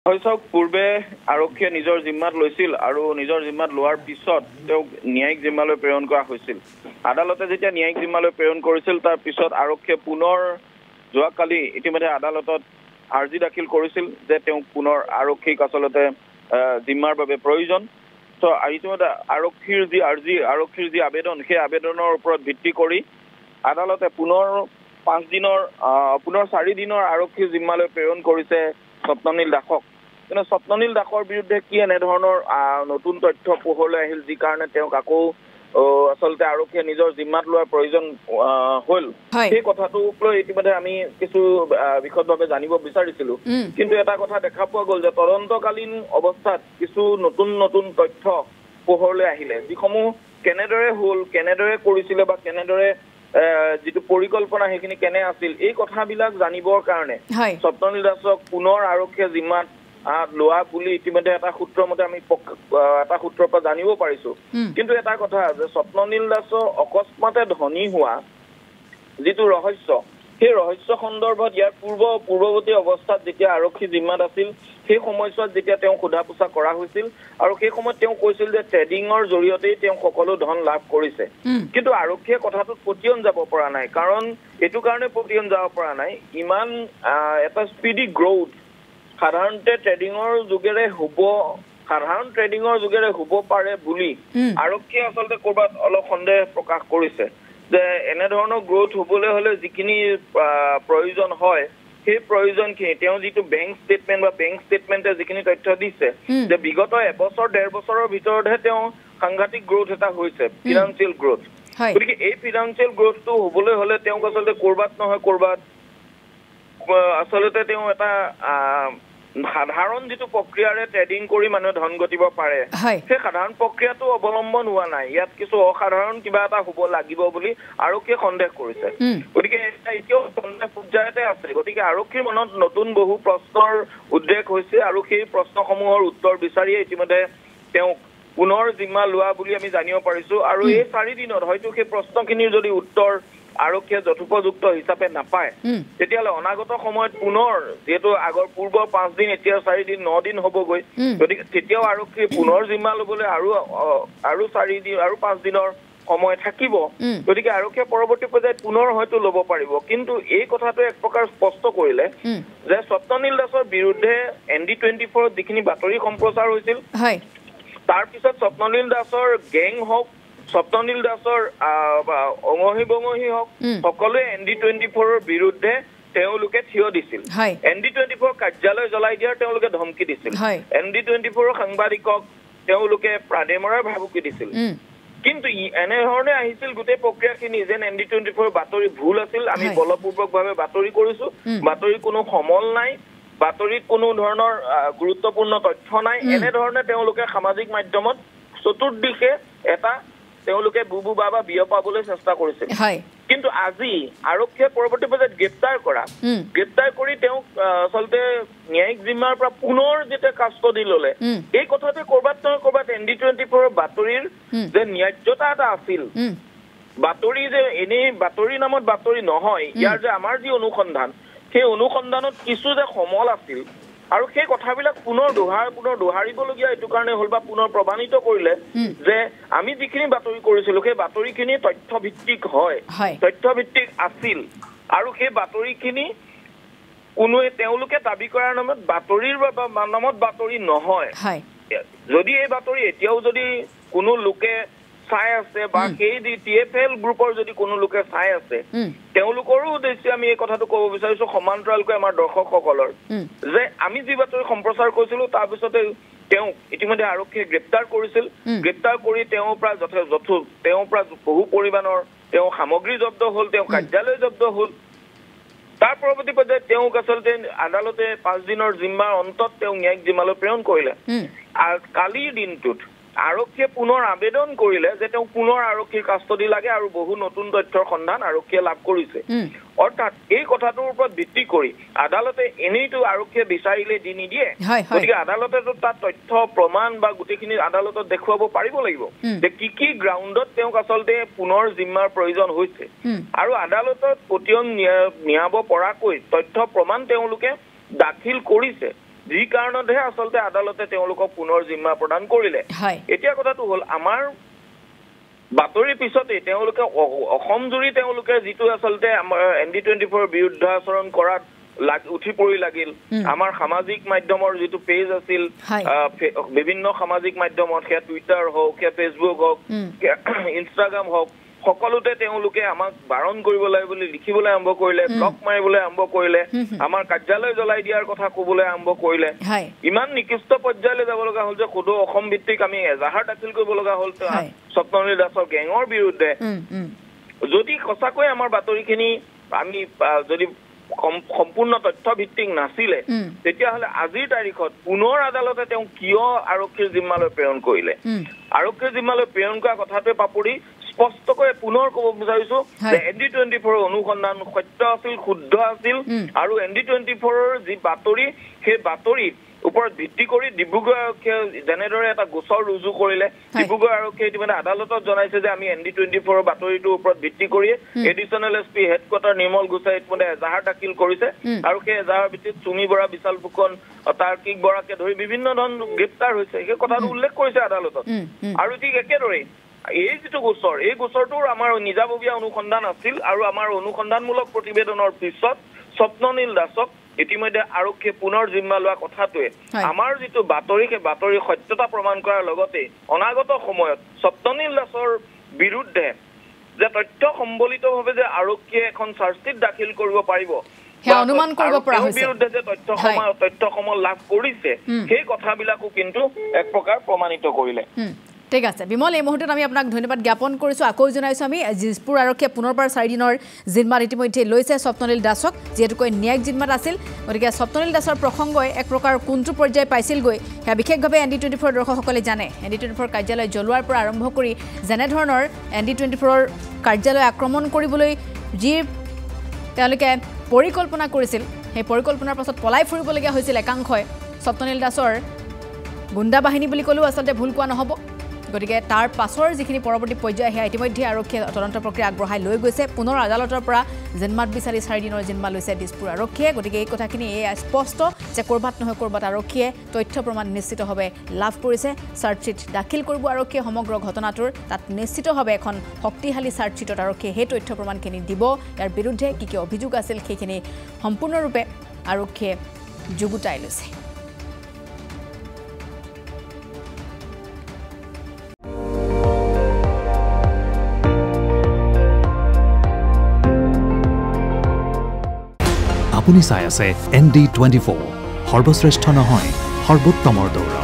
হয়ছক পূৰ্বে আৰক্ষীয়ে নিজৰ জিম্মাত লৈছিল আৰু নিজৰ জিম্মাত লোৱাৰ পিছত তেওঁক ন্যায়িক জিম্মালৈ প্ৰেৰণ কৰা হৈছিল। আদালতে যেতিয়া ন্যায়িক জিম্মালৈ প্ৰেৰণ কৰিছিল তাৰ পিছত আৰক্ষীয়ে পুনৰ যোৱাকালি ইতিমধ্যে আদালতত আৰ্জি দাখিল কৰিছিল যে তেওঁক পুনৰ আৰক্ষীক আচলতে জিম্মাৰ বাবে প্ৰয়োজন। তো ইতিমধ্যে আৰক্ষীৰ যি আবেদন সেই আবেদনৰ ওপৰত ভিত্তি কৰি আদালতে পুনৰ 4 দিনৰ আৰক্ষী জিম্মালৈ প্ৰেৰণ কৰিছে স্বপ্ননীল দাসক। কিন্তু স্বপ্ননীল দাসৰ বিৰুদ্ধে কি এনেধৰণৰ নতুন তথ্য পোহৰলৈ আহিল যি কাৰণে তেওঁক আকৌ আচলতে আৰক্ষীয়ে নিজৰ জিম্মাত লোৱাৰ প্ৰয়োজন হ'ল, সেই কথাটোক লৈ ইতিমধ্যে আমি কিছু বিশদভাৱে জানিব বিচাৰিছিলো। কিন্তু এটা কথা দেখা পোৱা গ'ল যে তদন্তকালীন অৱস্থাত কিছু নতুন তথ্য পোহৰলৈ আহিলে, যিসমূহ কেনেদৰে হ'ল, কেনেদৰে কৰিছিলে বা কেনেদৰে যিটো পৰিকল্পনা সেইখিনি কেনে আছিল, এই কথাবিলাক জানিবৰ কাৰণে স্বপ্ননীল দাসক পুনৰ আৰক্ষীয়ে জিম্মাত লোৱা বুলি ইতিমধ্যে এটা সূত্ৰৰ মতে আমি এটা সূত্ৰৰ পৰা জানিব পাৰিছো। কিন্তু এটা কথা যে স্বপ্ননীল দাসৰ অকস্মাতে ধনী হোৱা যিটো ৰহস্য, সেই ৰহস্য সন্দৰ্ভত ইয়াৰ পূৰ্বৱৰ্তী অৱস্থাত যেতিয়া আৰক্ষী জিম্মাত আছিল সেই সময়ছোৱাত যেতিয়া তেওঁ সোধা পোছা কৰা হৈছিল আৰু সেই সময়ত তেওঁ কৈছিল যে ট্ৰেডিঙৰ জৰিয়তেই তেওঁ সকলো ধন লাভ কৰিছে। কিন্তু আৰক্ষীয়ে কথাটোত পতিয়ন যাব পৰা নাই। কাৰণ এইটো কাৰণে পতিয়ন যাব পৰা নাই, ইমান এটা স্পীডি গ্ৰোথ সাধাৰণতে ট্ৰেডিঙৰ যোগেৰে হ'ব পাৰে বুলি আৰক্ষীয়ে আচলতে ক'ৰবাত অলপ সন্দেহ প্ৰকাশ কৰিছে যে এনেধৰণৰ গ্ৰোথ হ'বলৈ হ'লে যিখিনি প্ৰয়োজন হয় সেই প্ৰয়োজনখিনি তেওঁ যিটো বেংক ষ্টেটমেণ্টে যিখিনি তথ্য দিছে যে বিগত এবছৰ 1.5 বছৰৰ ভিতৰতহে তেওঁ সাংঘাতিক গ্ৰোথ এটা হৈছে, ফিনান্সিয়েল গ্ৰোথ। গতিকে এই ফিনান্সিয়েল গ্ৰোথটো হ'বলৈ হ'লে তেওঁক আচলতে ক'ৰবাত নহয় ক'ৰবাত আচলতে তেওঁ এটা সাধাৰণ যিটো প্ৰক্ৰিয়াৰে ট্ৰেডিং কৰি মানুহে ধন ঘটিব পাৰে সেই সাধাৰণ প্ৰক্ৰিয়াটো অৱলম্বন হোৱা নাই, ইয়াত কিছু অসাধাৰণ কিবা এটা হ'ব লাগিব বুলি আৰক্ষীয়ে সন্দেহ কৰিছে। গতিকে এতিয়াও সন্দেহ পৰ্যায়তে আছে। গতিকে আৰক্ষীৰ মনত নতুন বহু প্ৰশ্নৰ উদ্ৰেক হৈছে আৰু সেই প্ৰশ্নসমূহৰ উত্তৰ বিচাৰিয়ে ইতিমধ্যে তেওঁক পুনৰ জিম্মা লোৱা বুলি আমি জানিব পাৰিছো। আৰু এই 4 দিনত হয়তো সেই প্ৰশ্নখিনিৰ যদি উত্তৰ আৰক্ষীয়ে যথোপযুক্ত হিচাপে নাপায় তেতিয়াহ'লে অনাগত সময়ত পুনৰ যিহেতু আগৰ পূৰ্বৰ 5 দিন এতিয়া 4 দিন 9 দিন হ'বগৈ, গতিকে তেতিয়াও আৰক্ষীয়ে পুনৰ জিম্মা ল'বলৈ আৰু 4 দিন আৰু 5 দিনৰ সময় থাকিব। গতিকে আৰক্ষীয়ে পৰৱৰ্তী পৰ্যায়ত পুনৰ হয়তো ল'ব পাৰিব। কিন্তু এই কথাটো এক প্ৰকাৰ স্পষ্ট কৰিলে যে স্বপ্ননীল দাসৰ বিৰুদ্ধে ND24 যিখিনি বাতৰি সম্প্ৰচাৰ হৈছিল তাৰ পিছত স্বপ্ননীল দাসৰ গেং হওক, স্বপ্ননীল দাসৰ অঙহী হওক, সকলোৱে ND24ৰ বিৰুদ্ধে তেওঁলোকে থিয় দিছিল। ND24 কাৰ্যালয় জ্বলাই দিয়াৰ তেওঁলোকে ধমকি দিছিল। ND24ৰ সাংবাদিকক তেওঁলোকে প্ৰাণে মৰাৰ ভাবুকি দিছিল। কিন্তু এনেধৰণে আহিছিল গোটেই প্ৰক্ৰিয়াখিনি যেন ND24ৰ বাতৰি ভুল আছিল, আমি বলপূৰ্বকভাৱে বাতৰি কৰিছো, বাতৰিৰ কোনো সমল নাই, বাতৰিত কোনো ধৰণৰ গুৰুত্বপূৰ্ণ তথ্য নাই, এনেধৰণে তেওঁলোকে সামাজিক মাধ্যমত চতুৰ্দিশে এটা তেওঁলোকে বুবু বাবা বিয়পাবলৈ চেষ্টা কৰিছিল। কিন্তু আজি আৰক্ষীয়ে পৰৱৰ্তী পৰ্যায়ত গ্ৰেপ্তাৰ কৰি তেওঁক আচলতে ন্যায়িক জিম্মাৰ পৰা পুনৰ যেতিয়া কাষ্টডি ল'লে, এই কথাটো ক'ৰবাত নহয় ক'ৰবাত ND24ৰ বাতৰিৰ যে ন্যায্যতা এটা আছিল, বাতৰি যে এনেই বাতৰি নামত বাতৰি নহয়, ইয়াৰ যে আমাৰ যি অনুসন্ধান সেই অনুসন্ধানত কিছু যে সমল আছিল আৰু সেই কথাবিলাক পুনৰ দোহাৰিবলগীয়া এইটো কাৰণে হ'ল বা পুনৰ প্ৰমাণিত কৰিলে যে আমি যিখিনি বাতৰি কৰিছিলো সেই বাতৰিখিনি তথ্যভিত্তিক তথ্যভিত্তিক আছিল আৰু সেই বাতৰিখিনি তেওঁলোকে দাবী কৰাৰ নামত বাতৰিৰ নামত বাতৰি নহয়। যদি এই বাতৰি এতিয়াও যদি কোনো লোকে চাই আছে বা সেই TFL গ্ৰুপৰ যদি কোনো লোকে চাই আছে তেওঁলোকৰো উদ্দেশ্যে আমি এই কথাটো ক'ব বিচাৰিছো সমান্তৰালকৈ আমাৰ দৰ্শকসকলৰ যে আমি যি বাতৰি সম্প্ৰচাৰ কৰিছিলো তাৰপিছতে তেওঁক ইতিমধ্যে আৰক্ষীয়ে গ্ৰেপ্তাৰ কৰিছিল। গ্ৰেপ্তাৰ কৰি তেওঁৰ পৰা বহু পৰিমাণৰ তেওঁ সামগ্ৰী জব্দ হ'ল, তেওঁ কাৰ্যালয় জব্দ হ'ল। তাৰ পৰৱৰ্তী পৰ্যায়ত তেওঁক আচলতে আদালতে 5 দিনৰ জিম্মাৰ অন্তত তেওঁক ন্যায়িক জিম্মালৈ প্ৰেৰণ কৰিলে। কালিৰ দিনটোত আৰক্ষীয়ে পুনৰ আবেদন কৰিলে যে তেওঁক পুনৰ আৰক্ষীৰ কাষ্টডি লাগে আৰু বহু নতুন তথ্যৰ সন্ধান আৰক্ষীয়ে লাভ কৰিছে। অৰ্থাৎ এই কথাটোৰ ওপৰত ভিত্তি কৰি আদালতে এনেইতো আৰক্ষীয়ে বিচাৰিলে দি নিদিয়ে, গতিকে আদালতেতো তাত তথ্য প্ৰমাণ বা গোটেইখিনি আদালতত দেখুৱাব পাৰিব লাগিব যে কি গ্ৰাউণ্ডত তেওঁক আচলতে পুনৰ জিম্মাৰ প্ৰয়োজন হৈছে আৰু আদালতত পতিয়ন নিয়াব পৰাকৈ তথ্য প্ৰমাণ তেওঁলোকে দাখিল কৰিছে। যি কাৰণতহে আচলতে আদালতে তেওঁলোকক পুনৰ জিম্মা প্ৰদান কৰিলে এতিয়া কথাটো হ'ল আমাৰ বাতৰিৰ পিছতে তেওঁলোকে অসম জুৰি তেওঁলোকে যিটো আচলতে আমাৰ ND24 বিৰুদ্ধ আচৰণ কৰাত উঠি পৰি লাগিল আমাৰ সামাজিক মাধ্যমৰ যিটো পেজ আছিল বিভিন্ন সামাজিক মাধ্যমত সেয়া টুইটাৰ হওক সেয়া ফেচবুক হওক ইনষ্টাগ্ৰাম হওক সকলোতে তেওঁলোকে আমাক বাৰণ কৰিবলৈ বুলি লিখিবলৈ আৰম্ভ কৰিলে ব্লক মাৰিবলৈ আৰম্ভ কৰিলে আমাৰ কাৰ্যালয় জ্বলাই দিয়াৰ কথা ক'বলৈ আৰম্ভ কৰিলে ইমান নিকৃষ্ট পৰ্যায়লৈ যাব লগা হ'ল যে খুদু অসম ভিত্তিক আমি এজাহাৰ দাখিল কৰিব লগা হ'ল স্বপ্ননীল দাসৰ গেঙৰ বিৰুদ্ধে যদি সঁচাকৈ আমাৰ বাতৰিখিনি আমি যদি সম্পূৰ্ণ তথ্য ভিত্তিক নাছিলে তেতিয়াহ'লে আজিৰ তাৰিখত পুনৰ আদালতে তেওঁ কিয় আৰক্ষীৰ জিম্মালৈ প্ৰেৰণ কৰিলে আৰক্ষীৰ জিম্মালৈ প্ৰেৰণ কৰা কথাটোৱে পাপৰি স্পষ্টকৈ পুনৰ ক'ব বিচাৰিছো যে ND24 অনুসন্ধান সত্য আছিল শুদ্ধ আছিল আৰু ND24 যি বাতৰি সেই বাতৰিৰ ওপৰত ভিত্তি কৰি ডিব্ৰুগড় আৰক্ষীয়ে যেনেদৰে এটা গোচৰ ৰুজু কৰিলে ডিব্ৰুগড় আৰক্ষীয়ে ইতিমধ্যে আদালতত জনাইছে যে আমি ND24 বাতৰিটোৰ ওপৰত ভিত্তি কৰি এডিচনেল SP হেডকোৱাৰ্টাৰ নিৰ্মল গোচাই ইতিমধ্যে এজাহাৰ দাখিল কৰিছে আৰু সেই এজাহাৰ ভিত্তিত চুমি বৰা বিশাল ফুকন তাৰ্কিক বৰাকে ধৰি বিভিন্ন ধৰণ গ্ৰেপ্তাৰ হৈছে সেই কথাটো উল্লেখ কৰিছে আদালতত আৰু ঠিক একেদৰে এই যিটো গোচৰ এই গোচৰটোৰ আমাৰ নিজাববীয়া অনুসন্ধান আছিল আৰু আমাৰ অনুসন্ধানমূলক প্ৰতিবেদনৰ পিছত স্বপ্ননীল দাসক ইতিমধ্যে আৰক্ষীয়ে পুনৰ জিম্মা লোৱা কথাটোৱে আমাৰ যিটো বাতৰি সেই বাতৰিৰ সত্যতা প্ৰমাণ কৰাৰ লগতে অনাগত সময়ত স্বপ্ননীল দাসৰ বিৰুদ্ধে যে তথ্য সম্বলিতভাৱে যে আৰক্ষীয়ে এখন চাৰ্জশ্বিট দাখিল কৰিব পাৰিব অনুমান কৰিব পৰা হৈছে বিৰুদ্ধে যে তথ্যসমূহ লাভ কৰিছে সেই কথাবিলাকো কিন্তু এক প্ৰকাৰ প্ৰমাণিত কৰিলে ঠিক আছে বিমল এই মুহূৰ্তত আমি আপোনাক ধন্যবাদ জ্ঞাপন কৰিছোঁ আকৌ জনাইছোঁ আমি দিছপুৰ আৰক্ষীয়ে পুনৰবাৰ 4 দিনৰ জিম্মাত ইতিমধ্যে লৈছে স্বপ্ননীল দাসক যিহেতুকৈ ন্যায়িক জিম্মাত আছিল গতিকে স্বপ্ননীল দাসৰ প্ৰসংগই এক প্ৰকাৰ কোনটো পৰ্যায় পাইছিলগৈ সেয়া বিশেষভাৱে ND24 দৰ্শকসকলে জানে ND24 কাৰ্যালয় জ্বলোৱাৰ পৰা আৰম্ভ কৰি যেনেধৰণৰ ND24 কাৰ্যালয় আক্ৰমণ কৰিবলৈ যি তেওঁলোকে পৰিকল্পনা কৰিছিল সেই পৰিকল্পনাৰ পাছত পলাই ফুৰিবলগীয়া হৈছিল একাংশই স্বপ্ননীল দাসৰ গুণ্ডা বাহিনী বুলি ক'লেও আচলতে ভুল কোৱা নহ'ব গতিকে তাৰ পাছৰ যিখিনি পৰৱৰ্তী পৰ্যায় সেয়া ইতিমধ্যে আৰক্ষীয়ে তদন্ত প্ৰক্ৰিয়া আগবঢ়াই লৈ গৈছে পুনৰ আদালতৰ পৰা জিম্মাত বিচাৰি 4 দিনৰ জিম্মা লৈছে দিছপুৰ আৰক্ষীয়ে গতিকে এই কথাখিনি স্পষ্ট যে ক'ৰবাত নহয় ক'ৰবাত আৰক্ষীয়ে তথ্য প্ৰমাণ নিশ্চিতভাৱে লাভ কৰিছে চাৰ্জশ্বিট দাখিল কৰিব আৰক্ষীয়ে সমগ্ৰ ঘটনাটোৰ তাত নিশ্চিতভাৱে এখন শক্তিশালী চাৰ্জশ্বিটত আৰক্ষীয়ে সেই তথ্য প্ৰমাণখিনি দিব ইয়াৰ বিৰুদ্ধে কি কি অভিযোগ আছিল সেইখিনি সম্পূৰ্ণৰূপে আৰক্ষীয়ে যুগুতাই লৈছে আপুনি চাই আছে ND24 সৰ্বশ্ৰেষ্ঠ নহয় সৰ্বোত্তমৰ দৌৰা